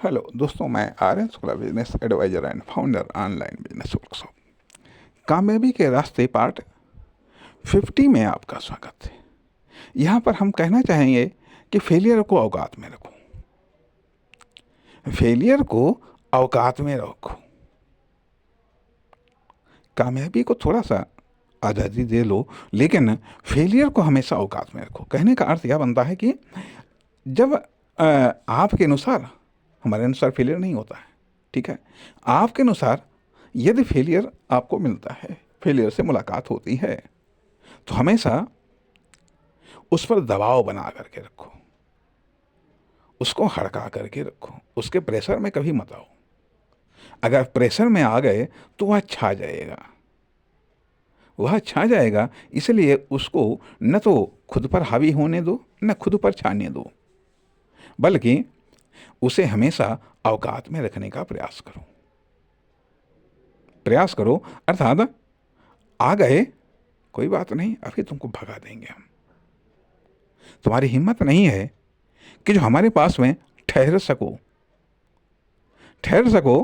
Hello दोस्तों, मैं Aryan Shukla, business adviser and founder online business workshop. कामयाबी के रास्ते पार्ट 50 में आपका स्वागत है। यहाँ पर हम कहना चाहेंगे कि फेलियर को औकात में रखो। फेलियर को औकात में रखो। कामयाबी को थोड़ा सा आज़ादी दे लो, लेकिन फेलियर को हमेशा औकात में रखो। कहने का अर्थ यह बनता है कि जब आपके अनुसार, हमारे अनुसार फेलियर नहीं होता है, ठीक है। आपके अनुसार यदि फेलियर आपको मिलता है, फेलियर से मुलाकात होती है, तो हमेशा उस पर दबाव बना करके रखो, उसको हड़का करके रखो, उसके प्रेशर में कभी मत आओ। अगर प्रेशर में आ गए तो वह छा जाएगा, वह छा जाएगा। इसलिए उसको न तो खुद पर हावी होने दो, न खुद पर छाने दो, बल्कि उसे हमेशा औकात में रखने का प्रयास करो। प्रयास करो अर्थात आ गए, कोई बात नहीं, अभी तुमको भगा देंगे हम। तुम्हारी हिम्मत नहीं है कि जो हमारे पास में ठहर सको, ठहर सको,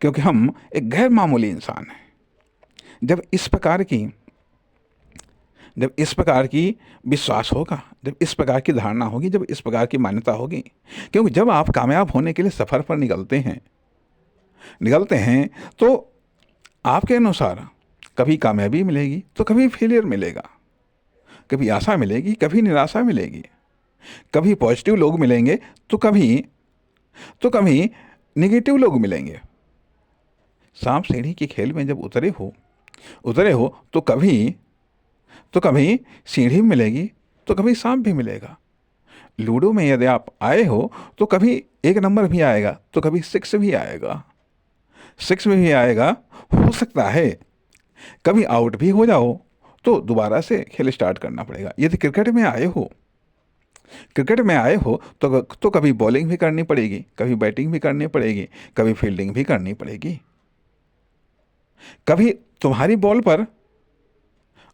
क्योंकि हम एक गैर मामूली इंसान हैं। जब इस प्रकार की विश्वास होगा, जब इस प्रकार की धारणा होगी, जब इस प्रकार की मान्यता होगी, क्योंकि जब आप कामयाब होने के लिए सफ़र पर निकलते हैं तो आपके अनुसार कभी कामयाबी मिलेगी तो कभी फेलियर मिलेगा, कभी आशा मिलेगी, कभी निराशा मिलेगी, कभी पॉजिटिव लोग मिलेंगे तो कभी नेगेटिव लोग मिलेंगे। सांप सीढ़ी के खेल में जब उतरे हो तो कभी सीढ़ी मिलेगी तो कभी सांप भी मिलेगा। लूडो में यदि आप आए हो तो कभी एक नंबर भी आएगा तो कभी सिक्स भी आएगा, सिक्स में भी आएगा। हो सकता है कभी आउट भी हो जाओ तो दोबारा से खेल स्टार्ट करना पड़ेगा। यदि क्रिकेट में आए हो तो कभी बॉलिंग भी करनी पड़ेगी, कभी बैटिंग भी करनी पड़ेगी, कभी फील्डिंग भी करनी पड़ेगी। कभी तुम्हारी बॉल पर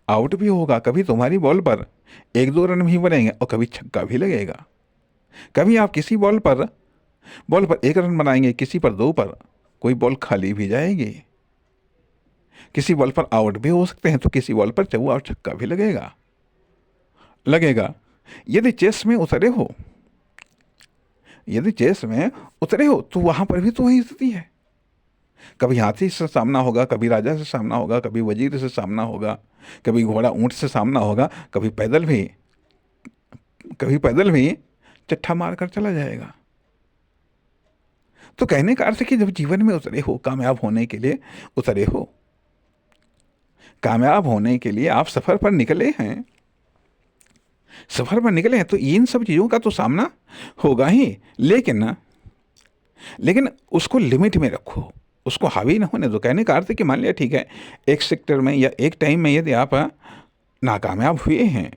आउट भी होगा, कभी तुम्हारी बॉल पर एक दो रन भी बनेंगे और कभी छक्का भी लगेगा। कभी आप किसी बॉल पर एक रन बनाएंगे, किसी पर दो पर, कोई बॉल खाली भी जाएगी, किसी बॉल पर आउट भी हो सकते हैं तो किसी बॉल पर चौका और छक्का भी लगेगा। यदि चेस में उतरे हो तो वहां पर भी तो वही स्थिति है। कभी हाथी से सामना होगा, कभी राजा से सामना होगा, कभी वजीर से सामना होगा, कभी घोड़ा ऊंट से सामना होगा, कभी पैदल भी चट्ठा मार कर चला जाएगा। तो कहने का अर्थ है कि जब जीवन में उतरे हो, कामयाब होने के लिए उतरे हो, कामयाब होने के लिए आप सफर पर निकले हैं, तो इन सब चीज़ों का तो सामना होगा ही, लेकिन उसको लिमिट में रखो, उसको हावी ना होने दो। कहने का अर्थ है कि मान लिया, ठीक है, एक सेक्टर में या एक टाइम में यदि आप नाकामयाब हुए हैं,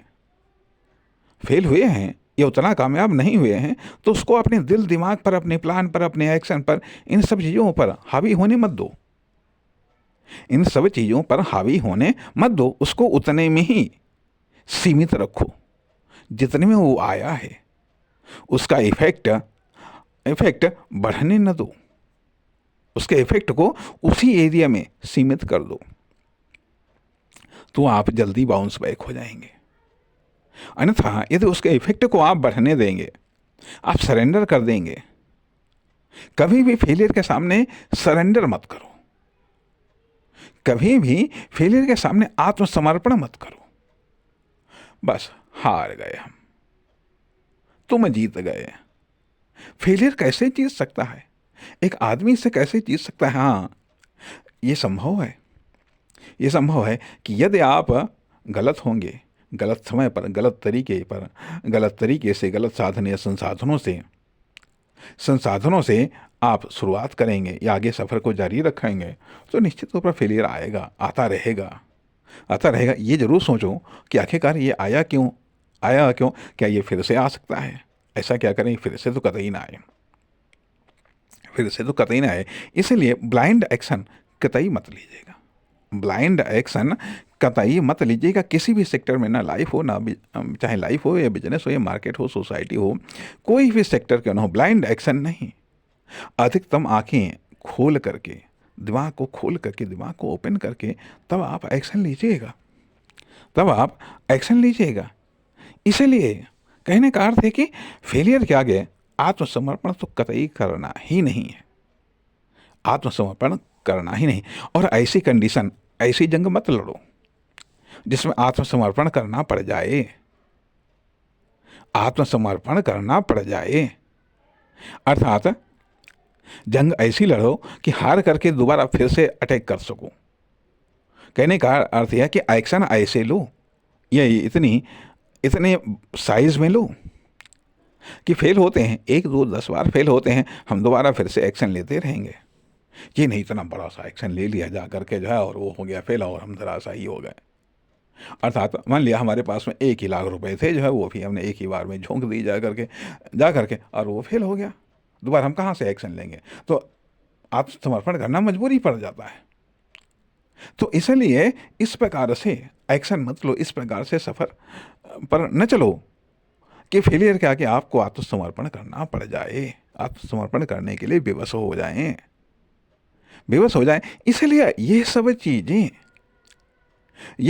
फेल हुए हैं या उतना कामयाब नहीं हुए हैं, तो उसको अपने दिल दिमाग पर, अपने प्लान पर, अपने एक्शन पर, इन सब चीज़ों पर हावी होने मत दो। इन सब चीज़ों पर हावी होने मत दो, उसको उतने में ही सीमित रखो जितने में वो आया है। उसका इफेक्ट बढ़ने न दो, उसके इफेक्ट को उसी एरिया में सीमित कर दो, तो आप जल्दी बाउंस बैक हो जाएंगे। अन्यथा यदि उसके इफेक्ट को आप बढ़ने देंगे, आप सरेंडर कर देंगे, कभी भी फेलियर के सामने सरेंडर मत करो, कभी भी फेलियर के सामने आत्मसमर्पण मत करो। बस हार गए हम, तुम जीत गए। फेलियर कैसे जीत सकता है, एक आदमी से कैसे जीत सकता है? हाँ, ये संभव है कि यदि आप गलत होंगे, गलत समय पर, गलत तरीके से, गलत साधन या संसाधनों से आप शुरुआत करेंगे या आगे सफ़र को जारी रखेंगे, तो निश्चित तौर पर फेलियर आता रहेगा। ये जरूर सोचो कि आखिरकार ये आया क्यों, क्या ये फिर से आ सकता है? ऐसा क्या करें फिर से तो कतई ना आए। इसलिए ब्लाइंड एक्शन कतई मत लीजिएगा किसी भी सेक्टर में, ना लाइफ हो, चाहे लाइफ हो या बिजनेस हो या मार्केट हो, सोसाइटी हो, कोई भी सेक्टर क्यों ना हो, ब्लाइंड एक्शन नहीं। अधिकतम आंखें खोल करके, दिमाग को खोल करके, दिमाग को ओपन करके तब आप एक्शन लीजिएगा, तब आप एक्शन लीजिएगा। इसलिए कहने का अर्थ है कि फेलियर के आगे आत्मसमर्पण तो कतई करना ही नहीं है, आत्मसमर्पण करना ही नहीं। और ऐसी कंडीशन, ऐसी जंग मत लड़ो जिसमें आत्मसमर्पण करना पड़ जाए, आत्मसमर्पण करना पड़ जाए। अर्थात जंग ऐसी लड़ो कि हार करके दोबारा फिर से अटैक कर सको। कहने का अर्थ यह कि एक्शन ऐसे लो, ये इतने साइज में लो कि फेल होते हैं, 1 2 10 बार फेल होते हैं, हम दोबारा फिर से एक्शन लेते रहेंगे। ये नहीं इतना बड़ा सा एक्शन ले लिया जा करके जो है और वो हो गया फेल और हम धराशायी हो गए। अर्थात मान लिया हमारे पास में 1 ही लाख रुपए थे, जो है वो भी हमने एक ही बार में झोंक दी जा करके और वो फेल हो गया। दोबारा हम कहाँ से एक्शन लेंगे? तो आत्मसमर्पण करना मजबूरी पड़ जाता है। तो इसलिए इस प्रकार से एक्शन मत लो, इस प्रकार से सफ़र पर न चलो कि फेलियर के आगे आपको आत्मसमर्पण करना पड़ जाए, आत्मसमर्पण करने के लिए बेबस हो जाएं, बेबस हो जाएं। इसलिए ये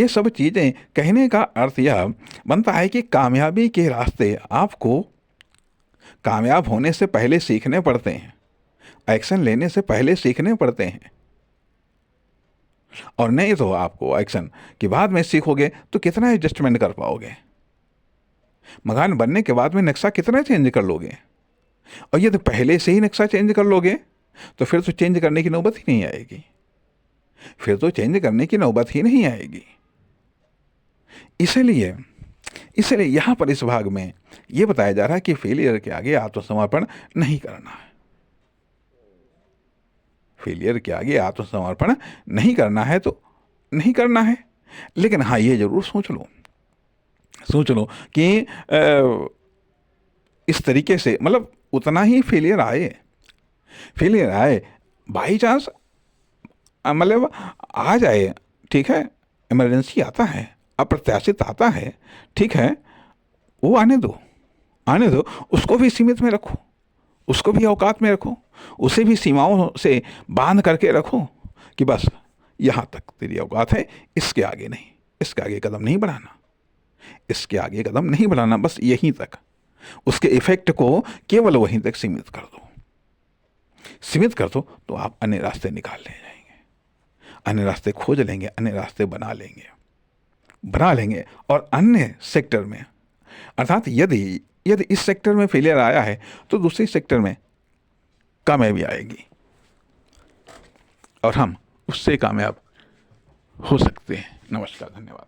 सब चीज़ें कहने का अर्थ यह बनता है कि कामयाबी के रास्ते आपको कामयाब होने से पहले सीखने पड़ते हैं, एक्शन लेने से पहले सीखने पड़ते हैं। और नहीं तो आपको एक्शन के बाद में सीखोगे तो कितना एडजस्टमेंट कर पाओगे? मकान बनने के बाद में नक्शा कितना चेंज कर लोगे? और ये तो पहले से ही नक्शा चेंज कर लोगे तो फिर तो चेंज करने की नौबत ही नहीं आएगी, फिर तो चेंज करने की नौबत ही नहीं आएगी। इसलिए यहाँ पर इस भाग में ये बताया जा रहा है कि फेलियर के आगे आत्मसमर्पण नहीं करना है, फेलियर के आगे आत्मसमर्पण नहीं करना है तो नहीं करना है। लेकिन हाँ, ये जरूर सोच लो कि इस तरीके से मतलब उतना ही फेलियर आए बाई चांस मतलब आ जाए, ठीक है, इमरजेंसी आता है, अप्रत्याशित आता है, ठीक है, वो आने दो, उसको भी सीमित में रखो, उसको भी औकात में रखो, उसे भी सीमाओं से बांध करके रखो कि बस यहाँ तक तेरी औकात है, इसके आगे नहीं, इसके आगे कदम नहीं बढ़ाना, इसके आगे कदम नहीं बढ़ाना, बस यहीं तक। उसके इफेक्ट को केवल वहीं तक सीमित कर दो तो आप अन्य रास्ते निकाल ले जाएंगे, अन्य रास्ते खोज लेंगे, अन्य रास्ते बना लेंगे। और अन्य सेक्टर में, अर्थात यदि इस सेक्टर में फेलियर आया है तो दूसरी सेक्टर में कामयाबी आएगी और हम उससे कामयाब हो सकते हैं। नमस्कार, धन्यवाद।